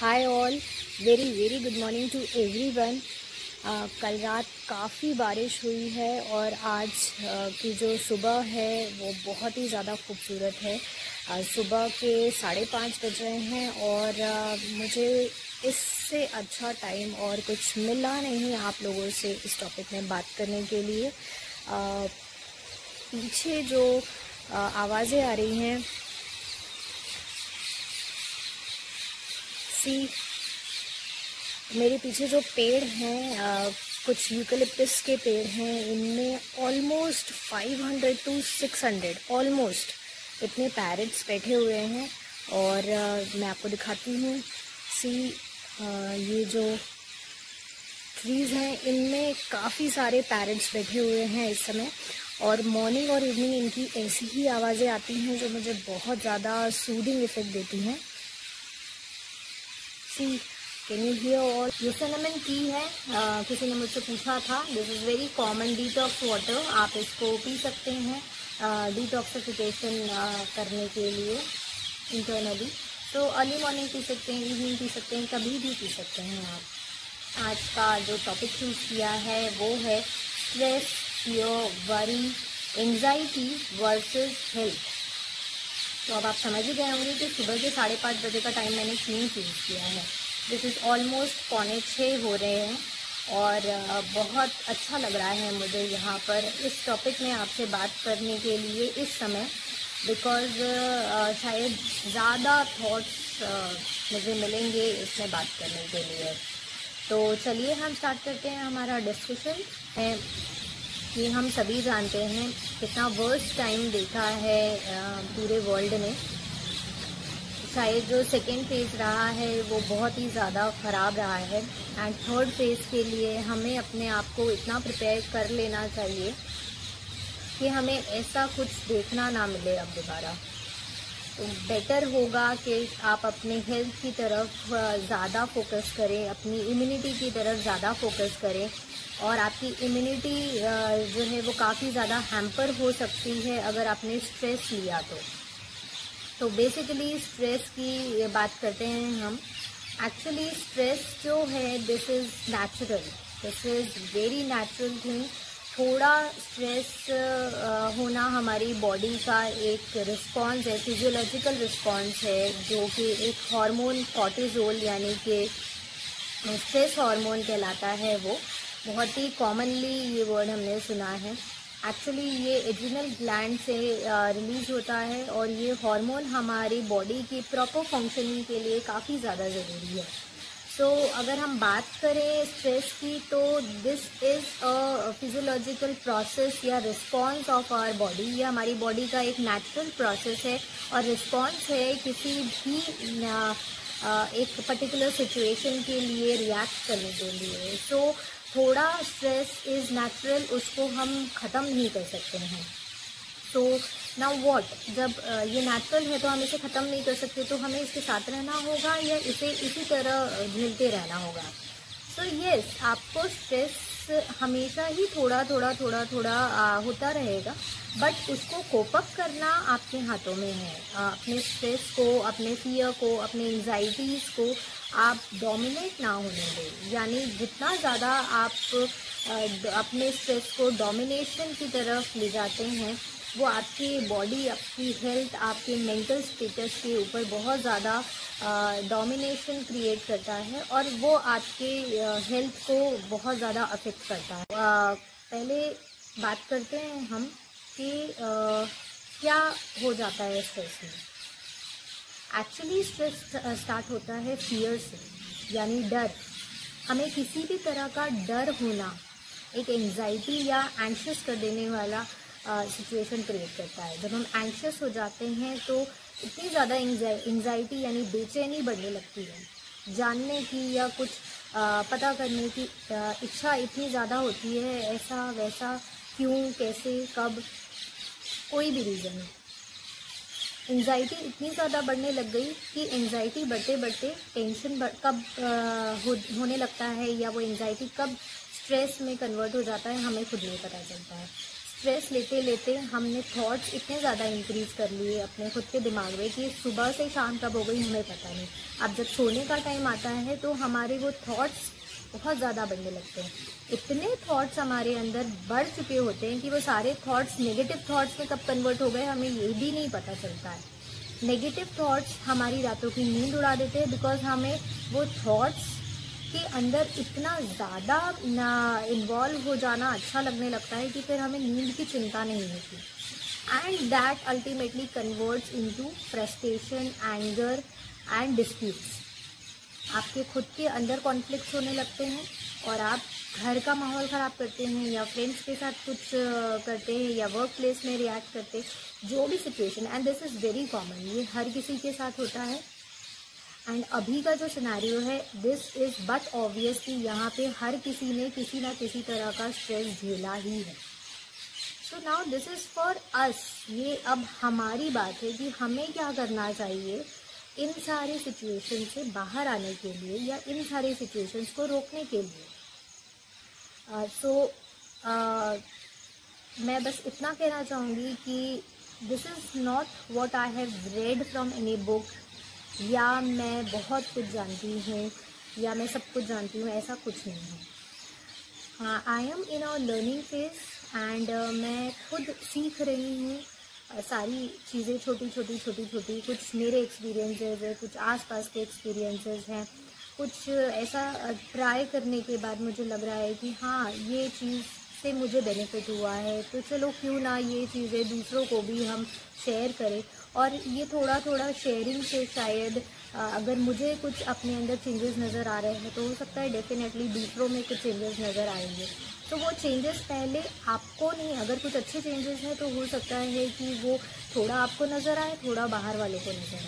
Hi all, very very good morning to everyone. कल रात काफ़ी बारिश हुई है और आज की जो सुबह है वो बहुत ही ज़्यादा खूबसूरत है। सुबह के 5:30 बज रहे हैं और मुझे इससे अच्छा टाइम और कुछ मिला नहीं आप लोगों से इस टॉपिक में बात करने के लिए। पीछे जो आवाज़ें आ रही हैं, मेरे पीछे जो पेड़ हैं, कुछ यूकेलिप्टस के पेड़ हैं, इनमें ऑलमोस्ट 500 to 600 ऑलमोस्ट इतने पैरट्स बैठे हुए हैं। और मैं आपको दिखाती हूँ। ये जो ट्रीज़ हैं इनमें काफ़ी सारे पैरट्स बैठे हुए हैं इस समय, और मॉर्निंग और इवनिंग इनकी ऐसी ही आवाज़ें आती हैं जो मुझे बहुत ज़्यादा सूदिंग इफ़ेक्ट देती हैं। Can you here all? ये सिनेमन टी है, किसी ने मुझसे पूछा था। This is very common detox water. आप इसको पी सकते हैं डिटॉक्सिफिकेशन करने के लिए इंटरनली। तो अर्ली मॉर्निंग पी सकते हैं, इवनिंग पी सकते हैं, कभी भी पी सकते हैं आप। आज का जो टॉपिक चूज़ किया है वो है stress, fear, worry, anxiety versus health. तो अब आप समझ ही गए होंगे कि सुबह के 5:30 बजे का टाइम मैंने क्यों चूज़ किया है। दिस इज़ ऑलमोस्ट 5:45 हो रहे हैं और बहुत अच्छा लग रहा है मुझे यहाँ पर इस टॉपिक में आपसे बात करने के लिए इस समय, बिकॉज़ शायद ज़्यादा थॉट्स मुझे मिलेंगे इसमें बात करने के लिए। तो चलिए हम स्टार्ट करते हैं हमारा डिस्कशन। ये हम सभी जानते हैं कितना वर्स्ट टाइम देखा है पूरे वर्ल्ड ने। शायद जो सेकेंड फेज़ रहा है वो बहुत ही ज़्यादा ख़राब रहा है, एंड थर्ड फेज़ के लिए हमें अपने आप को इतना प्रिपेयर कर लेना चाहिए कि हमें ऐसा कुछ देखना ना मिले अब दोबारा। तो बेटर होगा कि आप अपने हेल्थ की तरफ ज़्यादा फोकस करें, अपनी इम्यूनिटी की तरफ ज़्यादा फोकस करें। और आपकी इम्यूनिटी जो है वो काफ़ी ज़्यादा हैम्पर हो सकती है अगर आपने स्ट्रेस लिया तो बेसिकली स्ट्रेस की बात करते हैं हम। एक्चुअली स्ट्रेस जो है this is natural, this is very natural thing. थोड़ा स्ट्रेस होना हमारी बॉडी का एक रिस्पॉन्स है, फिजियोलॉजिकल रिस्पॉन्स है, जो कि एक हार्मोन कॉर्टिजोल यानी कि स्ट्रेस हार्मोन कहलाता है। वो बहुत ही कॉमनली ये वर्ड हमने सुना है। एक्चुअली ये एड्रिनल ग्लैंड से रिलीज होता है और ये हार्मोन हमारी बॉडी की प्रॉपर फंक्शनिंग के लिए काफ़ी ज़्यादा ज़रूरी है। सो अगर हम बात करें स्ट्रेस की तो this is a physiological process या रिस्पॉन्स ऑफ आवर बॉडी। ये हमारी बॉडी का एक नेचुरल प्रोसेस है और रिस्पॉन्स है किसी भी एक पर्टिकुलर सिचुएशन के लिए रिएक्ट करने के लिए। सो थोड़ा स्ट्रेस इज़ नेचुरल, उसको हम ख़त्म नहीं कर सकते हैं। तो नाउ व्हाट, जब ये नेचुरल है तो हम इसे ख़त्म नहीं कर सकते, तो हमें इसके साथ रहना होगा या इसे इसी तरह झेलते रहना होगा। सो यस, आपको स्ट्रेस हमेशा ही थोड़ा थोड़ा होता रहेगा, बट उसको कोप अप करना आपके हाथों में है। अपने स्ट्रेस को, अपने फियर को, अपने एंजाइटीज़ को आप डोमिनेट ना होने दें। यानी जितना ज़्यादा आप अपने स्ट्रेस को डोमिनेशन की तरफ ले जाते हैं, वो आपकी बॉडी, आपकी हेल्थ, आपके मेंटल स्टेटस के ऊपर बहुत ज़्यादा डोमिनेशन क्रिएट करता है और वो आपके हेल्थ को बहुत ज़्यादा अफेक्ट करता है। पहले बात करते हैं हम कि क्या हो जाता है स्ट्रेस में। एक्चुअली स्ट्रेस स्टार्ट होता है फियर से, यानी डर। हमें किसी भी तरह का डर होना एक एंजाइटी या एंशियस कर देने वाला सिचुएशन क्रिएट करता है। जब हम एंशियस हो जाते हैं तो इतनी ज़्यादा एंजाइटी यानी बेचैनी बढ़ने लगती है, जानने की या कुछ पता करने की इच्छा इतनी ज़्यादा होती है, ऐसा वैसा, क्यों, कैसे, कब, कोई भी रीज़न। एंजाइटी इतनी ज़्यादा बढ़ने लग गई कि एंजाइटी बढ़ते बढ़ते टेंशन कब होने लगता है या वो एंजाइटी कब स्ट्रेस में कन्वर्ट हो जाता है हमें खुद नहीं पता चलता है। स्ट्रेस लेते लेते हमने थॉट्स इतने ज़्यादा इंक्रीज कर लिए अपने खुद के दिमाग में कि सुबह से शाम कब हो गई हमें पता नहीं। अब जब सोने का टाइम आता है तो हमारे वो थॉट्स बहुत ज़्यादा बढ़ने लगते हैं। इतने थॉट्स हमारे अंदर बढ़ चुके होते हैं कि वो सारे थॉट्स नेगेटिव थॉट्स में कब कन्वर्ट हो गए हमें ये भी नहीं पता चलता है। नेगेटिव थॉट्स हमारी रातों की नींद उड़ा देते हैं, बिकॉज हमें वो थॉट्स के अंदर इतना ज़्यादा इन्वॉल्व हो जाना अच्छा लगने लगता है कि फिर हमें नींद की चिंता नहीं होती। And that ultimately converts into frustration, anger and disputes. आपके खुद के अंदर कॉन्फ्लिक्ट्स होने लगते हैं और आप घर का माहौल ख़राब करते हैं या फ्रेंड्स के साथ कुछ करते हैं या वर्क प्लेस में रिएक्ट करते हैं, जो भी situation. And this is very common, ये हर किसी के साथ होता है। एंड अभी का जो सिनेरियो है, दिस इज़ बट ऑब्वियस कि यहाँ पे हर किसी ने किसी ना किसी तरह का स्ट्रेस झेला ही है। So now this is for us. ये अब हमारी बात है कि हमें क्या करना चाहिए इन सारे सिचुएशन से बाहर आने के लिए या इन सारे सिचुएशंस को रोकने के लिए। मैं बस इतना कहना चाहूँगी कि this is not what I have read from any book, या मैं बहुत कुछ जानती हूँ या मैं सब कुछ जानती हूँ, ऐसा कुछ नहीं है। हाँ, I am in a learning phase and मैं खुद सीख रही हूँ सारी चीज़ें, छोटी छोटी। कुछ मेरे एक्सपीरियंसेस है, कुछ आसपास के एक्सपीरियंसेस हैं, कुछ ऐसा ट्राई करने के बाद मुझे लग रहा है कि हाँ ये चीज़ से मुझे बेनिफिट हुआ है, तो चलो क्यों ना ये चीज़ें दूसरों को भी हम शेयर करें। और ये थोड़ा थोड़ा शेयरिंग से शायद अगर मुझे कुछ अपने अंदर चेंजेस नज़र आ रहे हैं तो हो सकता है डेफिनेटली दूसरों में कुछ चेंजेस नज़र आएंगे। तो वो चेंजेस पहले आपको नहीं, अगर कुछ अच्छे चेंजेस हैं तो हो सकता है कि वो थोड़ा आपको नज़र आए, थोड़ा बाहर वालों को नज़र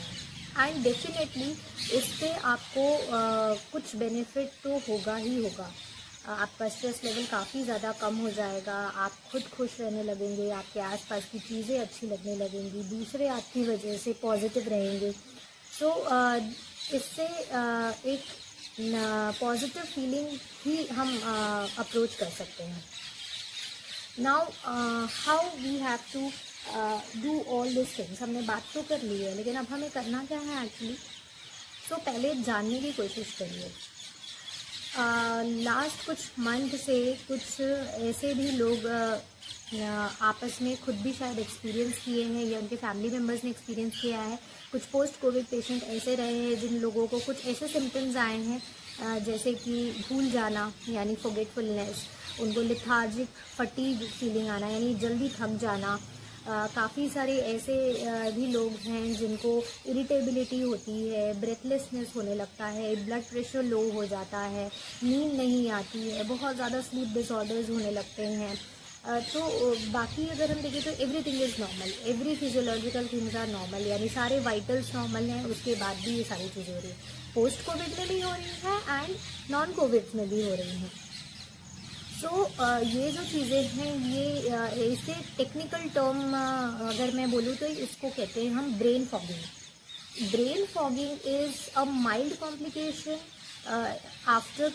आए। एंड डेफिनेटली इससे आपको कुछ बेनिफिट तो होगा ही होगा। आपका स्ट्रेस लेवल काफ़ी ज़्यादा कम हो जाएगा, आप खुद खुश रहने लगेंगे, आपके आसपास की चीज़ें अच्छी लगने लगेंगी, दूसरे आपकी वजह से पॉजिटिव रहेंगे। सो इससे एक पॉजिटिव फीलिंग ही हम अप्रोच कर सकते हैं। Now how we have to do all this things. हमने बात तो कर ली है, लेकिन अब हमें करना क्या है एक्चुअली। सो पहले जानने की कोशिश करिए। लास्ट कुछ मंथ से कुछ ऐसे भी लोग आपस में खुद भी शायद एक्सपीरियंस किए हैं या उनके फैमिली मेम्बर्स ने एक्सपीरियंस किया है। कुछ पोस्ट कोविड पेशेंट ऐसे रहे हैं जिन लोगों को कुछ ऐसे सिम्टम्स आए हैं जैसे कि भूल जाना यानी फॉरगेटफुलनेस, उनको लिथार्जिक फटीग फीलिंग आना यानी जल्दी थक जाना। काफ़ी सारे ऐसे भी लोग हैं जिनको इरिटेबिलिटी होती है, ब्रेथलेसनेस होने लगता है, ब्लड प्रेशर लो हो जाता है, नींद नहीं आती है, बहुत ज़्यादा स्लीप डिसऑर्डर्स होने लगते हैं। तो बाकी अगर हम देखें तो everything is normal, every physiological things are normal, यानी सारे वाइटल्स नॉर्मल हैं। उसके बाद भी ये सारी चीज़ें हो रही हैं, पोस्ट कोविड में भी हो रही हैं एंड नॉन कोविड में भी हो रही हैं। तो ये जो चीज़ें हैं ये इसे टेक्निकल टर्म अगर मैं बोलूँ तो इसको कहते हैं हम brain fogging. Brain fogging is a mild complication after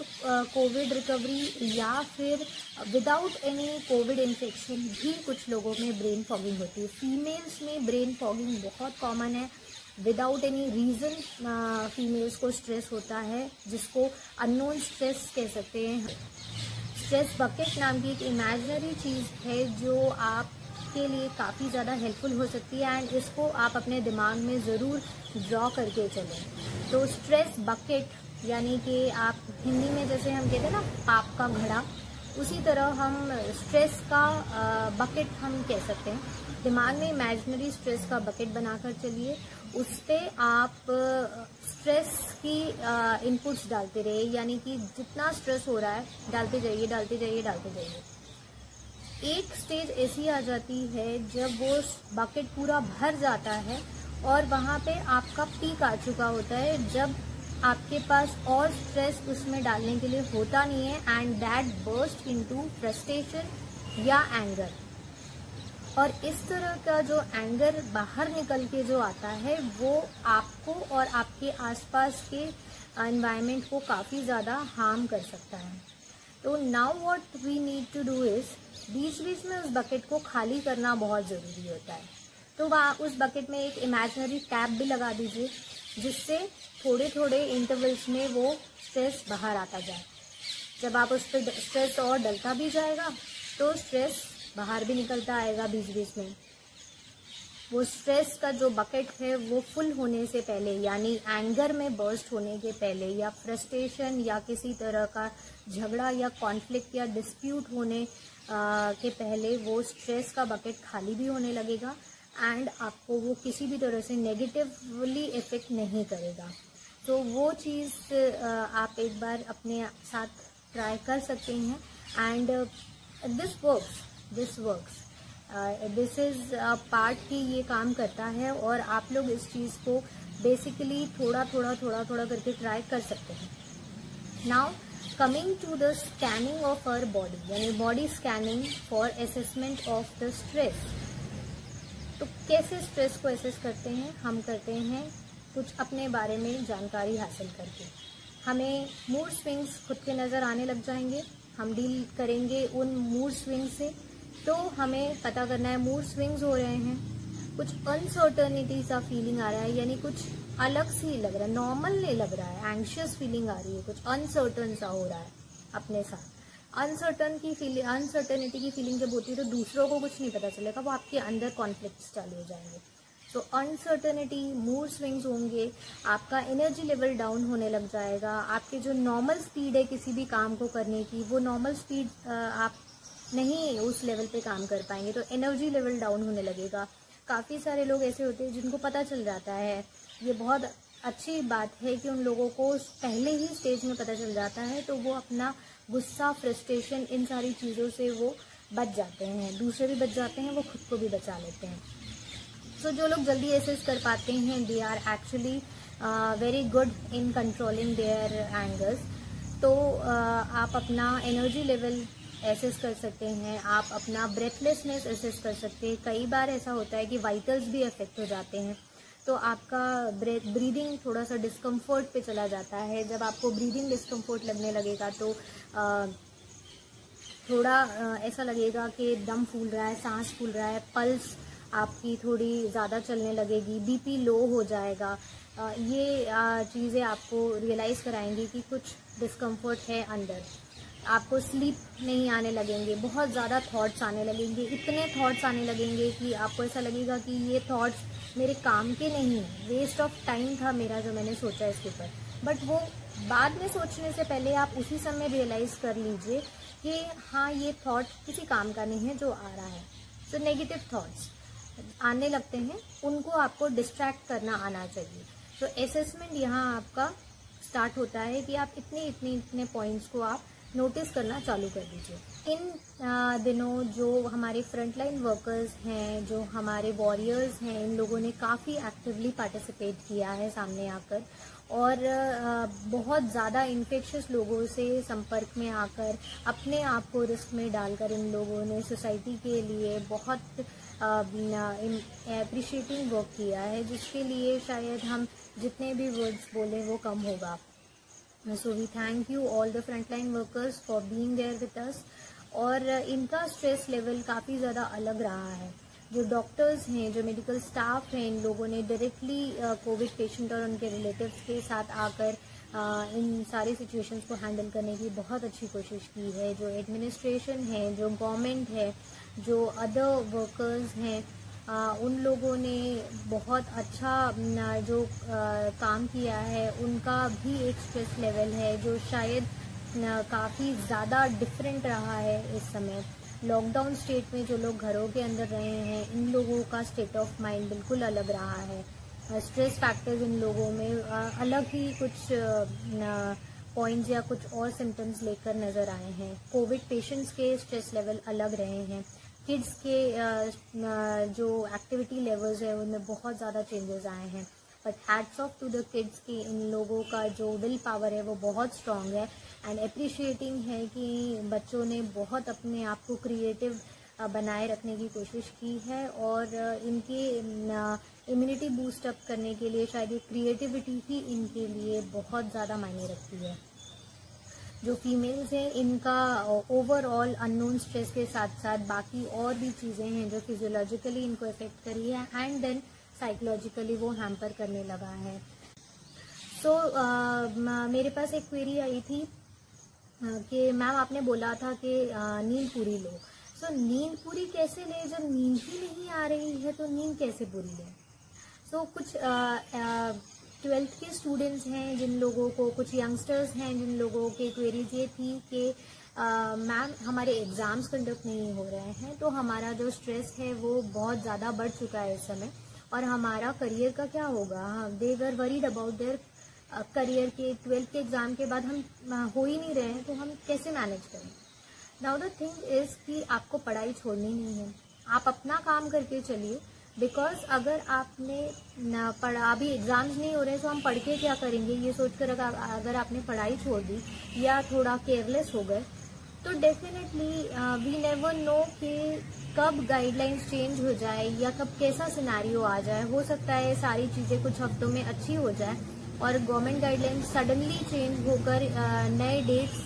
Covid recovery या फिर विदाउट एनी कोविड इन्फेक्शन भी कुछ लोगों में ब्रेन फॉगिंग होती है। फीमेल्स में ब्रेन फॉगिंग बहुत कॉमन है, विदाउट एनी रीज़न फीमेल्स को स्ट्रेस होता है, जिसको अननोन स्ट्रेस कह सकते हैं। स्ट्रेस बकेट नाम की एक इमेजिनरी चीज़ है जो आपके लिए काफ़ी ज़्यादा हेल्पफुल हो सकती है एंड इसको आप अपने दिमाग में ज़रूर ड्रॉ करके चलें। तो स्ट्रेस बकेट यानी कि आप हिंदी में जैसे हम कहते हैं ना पाप का घड़ा, उसी तरह हम स्ट्रेस का बकेट हम कह सकते हैं। दिमाग में इमेजिनरी स्ट्रेस का बकेट बनाकर चलिए, उस पर आप स्ट्रेस की इनपुट्स डालते रहे, यानी कि जितना स्ट्रेस हो रहा है डालते जाइए डालते जाइए डालते जाइए। एक स्टेज ऐसी आ जाती है जब वो बकेट पूरा भर जाता है और वहाँ पे आपका पीक आ चुका होता है, जब आपके पास और स्ट्रेस उसमें डालने के लिए होता नहीं है and that burst into frustration या एंगर। और इस तरह का जो एंगर बाहर निकल के जो आता है वो आपको और आपके आसपास के एनवायरनमेंट को काफ़ी ज़्यादा हार्म कर सकता है। तो now what we need to do is बीच बीच में उस बकेट को खाली करना बहुत ज़रूरी होता है। तो वहाँ उस बकेट में एक इमेजिनरी टैप भी लगा दीजिए, जिससे थोड़े थोड़े इंटरवल्स में वो स्ट्रेस बाहर आता जाए। जब आप उस पर स्ट्रेस और डलता भी जाएगा तो स्ट्रेस बाहर भी निकलता आएगा बीच बीच में। वो स्ट्रेस का जो बकेट है वो फुल होने से पहले, यानी एंगर में बर्स्ट होने के पहले, या फ्रस्ट्रेशन या किसी तरह का झगड़ा या कॉन्फ्लिक्ट या डिस्प्यूट होने के पहले वो स्ट्रेस का बकेट खाली भी होने लगेगा एंड आपको वो किसी भी तरह से नेगेटिवली इफेक्ट नहीं करेगा। तो वो चीज़ आप एक बार अपने साथ ट्राई कर सकते हैं and this works this is part की ये काम करता है और आप लोग इस चीज़ को बेसिकली थोड़ा थोड़ा करके ट्राई कर सकते हैं। Now coming to the scanning of our body, यानी body scanning for assessment of the stress. तो कैसे स्ट्रेस को असेस करते हैं? हम करते हैं कुछ अपने बारे में जानकारी हासिल करके। हमें मूड स्विंग्स खुद के नज़र आने लग जाएंगे, हम डील करेंगे उन मूड स्विंग से। तो हमें पता करना है मूड स्विंग्स हो रहे हैं, कुछ अनसर्टनिटी सा फीलिंग आ रहा है, यानी कुछ अलग सी लग रहा है, नॉर्मल नहीं लग रहा है, एंग्शियस फीलिंग आ रही है, कुछ अनसर्टन सा हो रहा है अपने साथ। अनसर्टनिटी की फीलिंग जब होती है तो दूसरों को कुछ नहीं पता चलेगा, वो आपके अंदर कॉन्फ्लिक्ट्स चालू हो जाएंगे। तो अनसर्टनिटी, मूड स्विंग्स होंगे, आपका एनर्जी लेवल डाउन होने लग जाएगा, आपके जो नॉर्मल स्पीड है किसी भी काम को करने की, वो नॉर्मल स्पीड आप नहीं उस लेवल पे काम कर पाएंगे, तो एनर्जी लेवल डाउन होने लगेगा। काफ़ी सारे लोग ऐसे होते हैं जिनको पता चल जाता है, ये बहुत अच्छी बात है कि उन लोगों को पहले ही स्टेज में पता चल जाता है, तो वो अपना गुस्सा, फ्रस्ट्रेशन, इन सारी चीज़ों से वो बच जाते हैं, दूसरे भी बच जाते हैं, वो खुद को भी बचा लेते हैं। सो जो लोग जल्दी एसेस कर पाते हैं, they are actually very good in controlling their angers. तो आप अपना एनर्जी लेवल एसेस कर सकते हैं, आप अपना ब्रेथलेसनेस एसेस कर सकते हैं। कई बार ऐसा होता है कि वाइटल्स भी अफेक्ट हो जाते हैं, तो आपका ब्रीदिंग थोड़ा सा डिस्कम्फर्ट पे चला जाता है। जब आपको ब्रीदिंग डिस्कम्फर्ट लगने लगेगा तो थोड़ा ऐसा लगेगा कि दम फूल रहा है, सांस फूल रहा है, पल्स आपकी थोड़ी ज़्यादा चलने लगेगी, बीपी लो हो जाएगा। ये चीज़ें आपको रियलाइज़ कराएंगी कि कुछ डिस्कम्फर्ट है अंदर। आपको स्लीप नहीं आने लगेंगे, बहुत ज़्यादा थॉट्स आने लगेंगे, इतने थॉट्स आने लगेंगे कि आपको ऐसा लगेगा कि ये थॉट्स मेरे काम के नहीं है, वेस्ट ऑफ टाइम था मेरा जो मैंने सोचा इसके ऊपर। बट वो बाद में सोचने से पहले आप उसी समय रियलाइज़ कर लीजिए कि हाँ, ये थॉट किसी काम का नहीं है जो आ रहा है। तो नेगेटिव थॉट्स आने लगते हैं, उनको आपको डिस्ट्रैक्ट करना आना चाहिए। तो असेसमेंट यहाँ आपका स्टार्ट होता है कि आप इतने पॉइंट्स को आप नोटिस करना चालू कर दीजिए। इन दिनों जो हमारे फ्रंटलाइन वर्कर्स हैं, जो हमारे वॉरियर्स हैं, इन लोगों ने काफ़ी एक्टिवली पार्टिसिपेट किया है सामने आकर, और बहुत ज़्यादा इन्फेक्शियस लोगों से संपर्क में आकर अपने आप को रिस्क में डालकर इन लोगों ने सोसाइटी के लिए बहुत एप्रिशिएटिंग वर्क किया है, जिसके लिए शायद हम जितने भी वर्ड्स बोलें वो कम होगा। So we thank you all the frontline workers for being there with us। और इनका स्ट्रेस लेवल काफ़ी ज़्यादा अलग रहा है। जो डॉक्टर्स हैं, जो मेडिकल स्टाफ हैं, इन लोगों ने डायरेक्टली कोविड पेशेंट और उनके रिलेटिव्स के साथ आकर इन सारी सिचुएशंस को हैंडल करने की बहुत अच्छी कोशिश की है। जो एडमिनिस्ट्रेशन है, जो गवर्नमेंट है, जो अदर वर्कर्स हैं, उन लोगों ने बहुत अच्छा जो काम किया है, उनका भी एक स्ट्रेस लेवल है जो शायद काफ़ी ज़्यादा डिफरेंट रहा है इस समय। लॉकडाउन स्टेट में जो लोग घरों के अंदर रहे हैं, इन लोगों का स्टेट ऑफ माइंड बिल्कुल अलग रहा है। स्ट्रेस फैक्टर्स इन लोगों में अलग ही कुछ पॉइंट्स या कुछ और सिम्टम्स लेकर नज़र आए हैं। कोविड पेशेंट्स के स्ट्रेस लेवल अलग रहे हैं। किड्स के जो एक्टिविटी लेवल्स है उनमें बहुत ज़्यादा चेंजेस आए हैं। But hats off to the kids की इन लोगों का जो विल पावर है वो बहुत स्ट्रॉन्ग है एंड अप्रिशिएटिंग है कि बच्चों ने बहुत अपने आप को क्रिएटिव बनाए रखने की कोशिश की है और इनके इम्यूनिटी बूस्ट अप करने के लिए शायद ये क्रिएटिविटी ही इनके लिए बहुत ज़्यादा मायने रखती है। जो फीमेल्स हैं इनका ओवरऑल अननोन स्ट्रेस के साथ साथ बाकी और भी चीज़ें हैं जो फिजियोलॉजिकली इनको इफेक्ट करी है एंड देन साइकोलॉजिकली वो हैम्पर करने लगा है। सो मेरे पास एक क्वेरी आई थी कि मैम आपने बोला था कि नींद पूरी लो। सो नींद पूरी कैसे ले जब नींद ही नहीं आ रही है, तो नींद कैसे पूरी ले? सो कुछ 12th के स्टूडेंट्स हैं जिन लोगों को, कुछ यंगस्टर्स हैं जिन लोगों के क्वेरीज ये थी कि मैम हमारे एग्ज़ाम्स कंडक्ट नहीं हो रहे हैं, तो हमारा जो स्ट्रेस है वो बहुत ज़्यादा बढ़ चुका है इस समय, और हमारा करियर का क्या होगा। दे वर वरीड अबाउट देयर करियर के 12th के एग्ज़ाम के बाद हम हो ही नहीं रहे हैं, तो हम कैसे मैनेज करें। नाउ द थिंग इज़ कि आपको पढ़ाई छोड़नी नहीं है, आप अपना काम करके चलिए। बिकॉज अगर आपने ना पढ़ा, अभी एग्जाम्स नहीं हो रहे तो हम पढ़ के क्या करेंगे, ये सोचकर अगर आपने पढ़ाई छोड़ दी या थोड़ा केयरलेस हो गए, तो डेफिनेटली वी नेवर नो कि कब गाइडलाइंस चेंज हो जाए या कब कैसा सिनेरियो आ जाए। हो सकता है सारी चीज़ें कुछ हफ्तों में अच्छी हो जाए और गवर्नमेंट गाइडलाइंस सडनली चेंज होकर नए डेट्स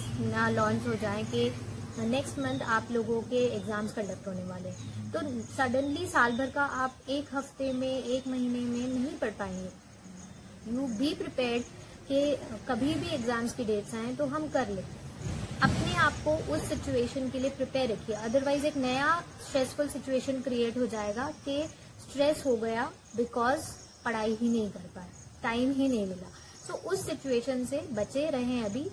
लॉन्च हो जाए कि नेक्स्ट मंथ आप लोगों के एग्जाम्स कंडक्ट होने वाले हैं, तो सडनली साल भर का आप एक हफ्ते में, एक महीने में नहीं पढ़ पाएंगे। यू बी प्रिपेयर्ड कि कभी भी एग्जाम्स की डेट्स आए तो हम कर लें। अपने आप को उस सिचुएशन के लिए प्रिपेयर रखिए, अदरवाइज एक नया स्ट्रेसफुल सिचुएशन क्रिएट हो जाएगा कि स्ट्रेस हो गया बिकॉज पढ़ाई ही नहीं कर पाए, टाइम ही नहीं मिला। सो उस सिचुएशन से बचे रहें अभी,